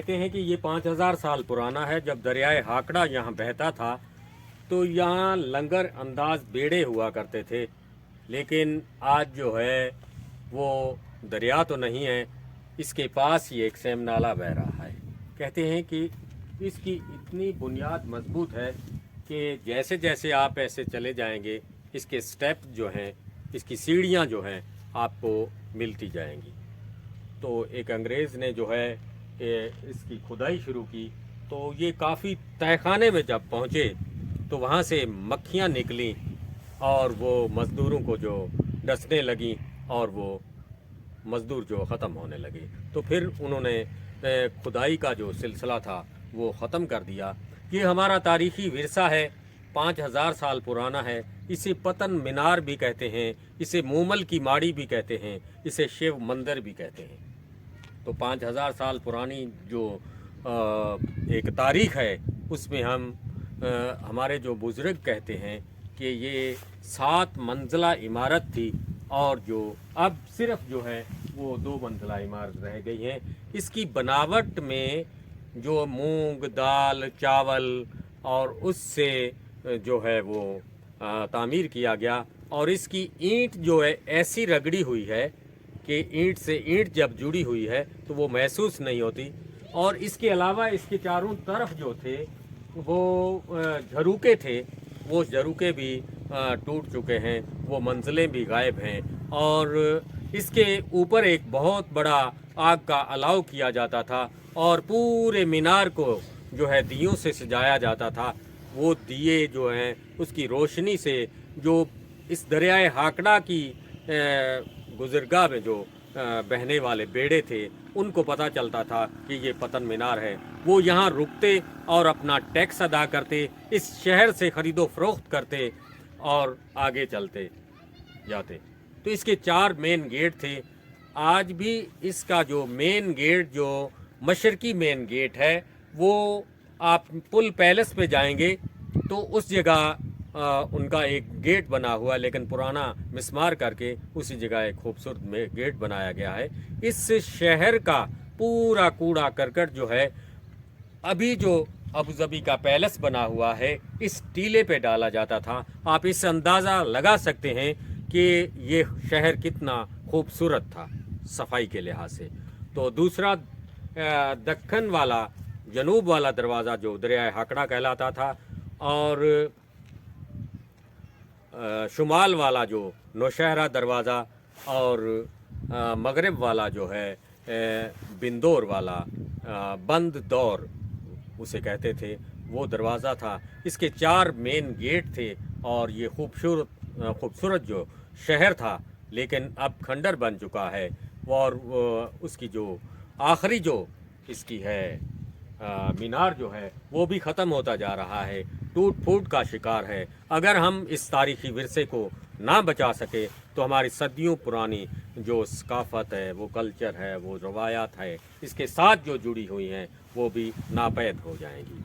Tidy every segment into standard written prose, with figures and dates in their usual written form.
कहते हैं कि ये 5000 साल पुराना है। जब दरियाए हाकड़ा यहाँ बहता था तो यहाँ लंगर अंदाज बेड़े हुआ करते थे, लेकिन आज जो है वो दरिया तो नहीं है, इसके पास ही एक सेम नाला बह रहा है। कहते हैं कि इसकी इतनी बुनियाद मजबूत है कि जैसे जैसे आप ऐसे चले जाएंगे, इसके स्टेप जो हैं, इसकी सीढ़ियाँ जो हैं आपको मिलती जाएंगी। तो एक अंग्रेज़ ने जो है इसकी खुदाई शुरू की, तो ये काफ़ी तहखाने में जब पहुँचे तो वहाँ से मक्खियाँ निकलीं और वो मज़दूरों को जो डसने लगीं और वो मज़दूर जो ख़त्म होने लगे। तो फिर उन्होंने खुदाई का जो सिलसिला था वो ख़त्म कर दिया। ये हमारा तारीख़ी विरसा है, 5000 साल पुराना है। इसे पतन मीनार भी कहते हैं, इसे मूमल की माड़ी भी कहते हैं, इसे शिव मंदिर भी कहते हैं। तो 5000 साल पुरानी जो एक तारीख़ है उसमें हम हमारे जो बुज़ुर्ग कहते हैं कि ये 7 मंजिला इमारत थी और जो अब सिर्फ जो है वो 2 मंजिला इमारत रह गई है। इसकी बनावट में जो मूंग दाल चावल और उससे जो है वो तामीर किया गया, और इसकी ईंट जो है ऐसी रगड़ी हुई है कि ईंट से ईंट जब जुड़ी हुई है तो वो महसूस नहीं होती। और इसके अलावा इसके चारों तरफ जो थे वो झरूके थे, वो झरूके भी टूट चुके हैं, वो मंजिलें भी गायब हैं। और इसके ऊपर एक बहुत बड़ा आग का अलाव किया जाता था और पूरे मीनार को जो है दियों से सजाया जाता था। वो दिए जो हैं उसकी रोशनी से जो इस दरियाए हाकड़ा की गुज़रगाह में जो बहने वाले बेड़े थे उनको पता चलता था कि ये पतन मीनार है। वो यहाँ रुकते और अपना टैक्स अदा करते, इस शहर से ख़रीदो फरोख्त करते और आगे चलते जाते। तो इसके 4 मेन गेट थे। आज भी इसका जो मेन गेट, जो मशरकी मेन गेट है, वो आप पुल पैलेस पे जाएंगे तो उस जगह उनका एक गेट बना हुआ है, लेकिन पुराना मिस्मार करके उसी जगह एक खूबसूरत में गेट बनाया गया है। इस शहर का पूरा कूड़ा करकट जो है, अभी जो अबू धाबी का पैलेस बना हुआ है, इस टीले पे डाला जाता था। आप इस अंदाज़ा लगा सकते हैं कि ये शहर कितना खूबसूरत था सफाई के लिहाज से। तो दूसरा दक्कन वाला, जनूब वाला दरवाज़ा जो दरियाए हाकड़ा कहलाता था, और शुमाल वाला जो नौशहरा दरवाज़ा, और मगरिब वाला जो है बिंदौर वाला, बंद दौर उसे कहते थे, वो दरवाज़ा था। इसके 4 मेन गेट थे और ये खूबसूरत जो शहर था, लेकिन अब खंडर बन चुका है। और उसकी जो आखिरी जो इसकी है मीनार जो है वो भी ख़त्म होता जा रहा है, टूट फूट का शिकार है। अगर हम इस तारीख़ी विरसे को ना बचा सके तो हमारी सदियों पुरानी जो सकाफ़त है, वो कल्चर है, वो रवायात है, इसके साथ जो जुड़ी हुई हैं वो भी नापैद हो जाएंगी।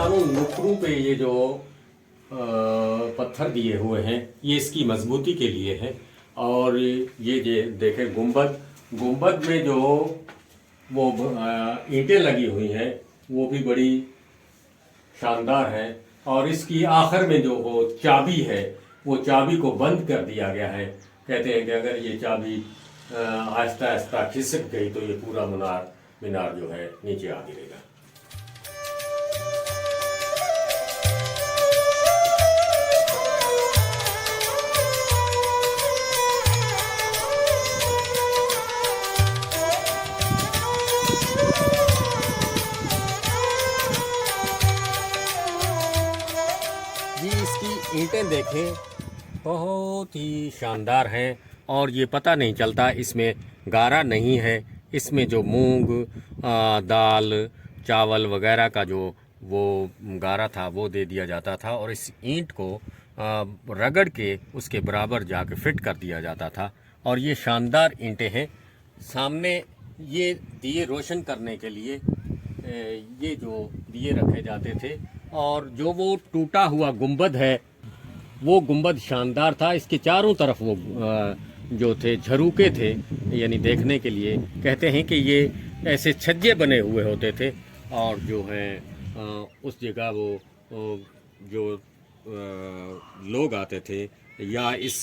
नुकरों पे ये जो पत्थर दिए हुए हैं ये इसकी मजबूती के लिए हैं। और ये देखें गुंबद में जो वो ईंटें लगी हुई हैं वो भी बड़ी शानदार है। और इसकी आखिर में जो वो चाबी है, वो चाबी को बंद कर दिया गया है। कहते हैं कि अगर ये चाबी आहिस्ता आहिस्ता खिसक गई तो ये पूरा मीनार जो है नीचे आ गिरेगा। जी इसकी ईंटें देखें, बहुत ही शानदार हैं। और ये पता नहीं चलता इसमें गारा नहीं है। इसमें जो मूंग दाल चावल वगैरह का जो वो गारा था वो दे दिया जाता था, और इस ईंट को रगड़ के उसके बराबर जाके फिट कर दिया जाता था। और ये शानदार ईंटें हैं। सामने ये दिए रोशन करने के लिए ये जो दिए रखे जाते थे। और जो वो टूटा हुआ गुंबद है, वो गुंबद शानदार था। इसके चारों तरफ वो जो थे झरोखे थे, यानी देखने के लिए। कहते हैं कि ये ऐसे छज्जे बने हुए होते थे, और जो है उस जगह वो जो लोग आते थे, या इस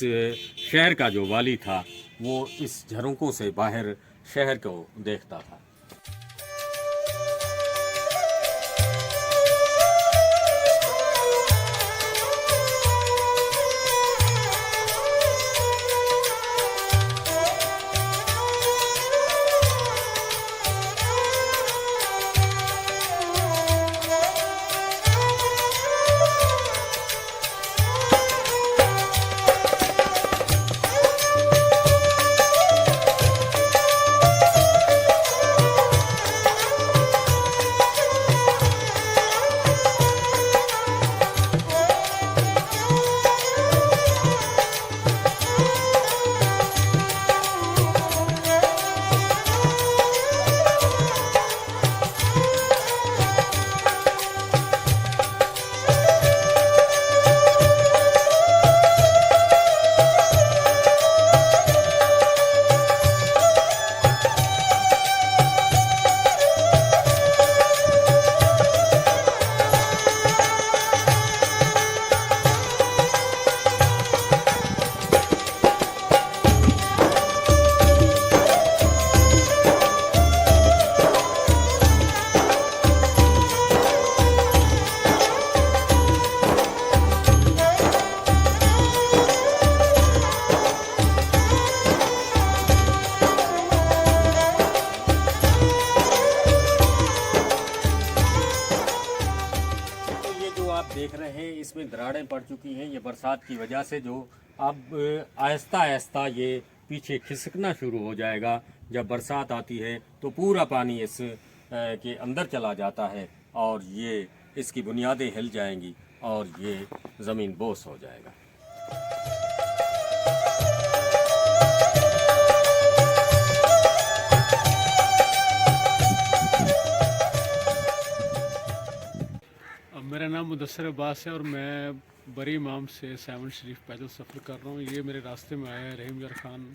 शहर का जो वाली था, वो इस झरोखों से बाहर शहर को देखता था। आप देख रहे हैं इसमें दरारें पड़ चुकी हैं। ये बरसात की वजह से जो अब आहिस्ता आहिस्ता ये पीछे खिसकना शुरू हो जाएगा। जब बरसात आती है तो पूरा पानी इस के अंदर चला जाता है, और ये इसकी बुनियादें हिल जाएंगी, और ये ज़मीन बोस हो जाएगा। मेरा नाम मुदस्सर अब्बास है और मैं बरी इमाम से सावन शरीफ पैदल सफ़र कर रहा हूँ। ये मेरे रास्ते में आया है रहीम यार खान।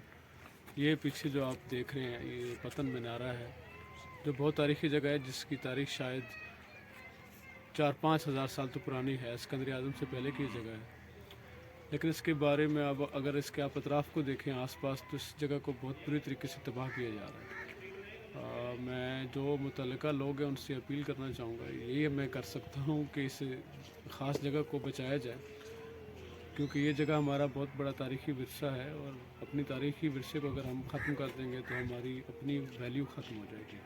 ये पीछे जो आप देख रहे हैं ये पतन मीनारा है, जो बहुत तारीख़ी जगह है, जिसकी तारीख शायद 4-5 हज़ार साल तो पुरानी है। सिकंदर आज़म से पहले की जगह है। लेकिन इसके बारे में अब अगर इसके आप अतराफ़ को देखें आसपास, तो इस जगह को बहुत बुरी तरीके से तबाह किया जा रहा है। मैं जो मुतल्लिका लोग हैं उनसे अपील करना चाहूँगा, ये मैं कर सकता हूँ कि इस ख़ास जगह को बचाया जाए, क्योंकि ये जगह हमारा बहुत बड़ा तारीख़ी विरसा है, और अपनी तारीख़ी विरसे को अगर हम ख़त्म कर देंगे तो हमारी अपनी वैल्यू ख़त्म हो जाएगी।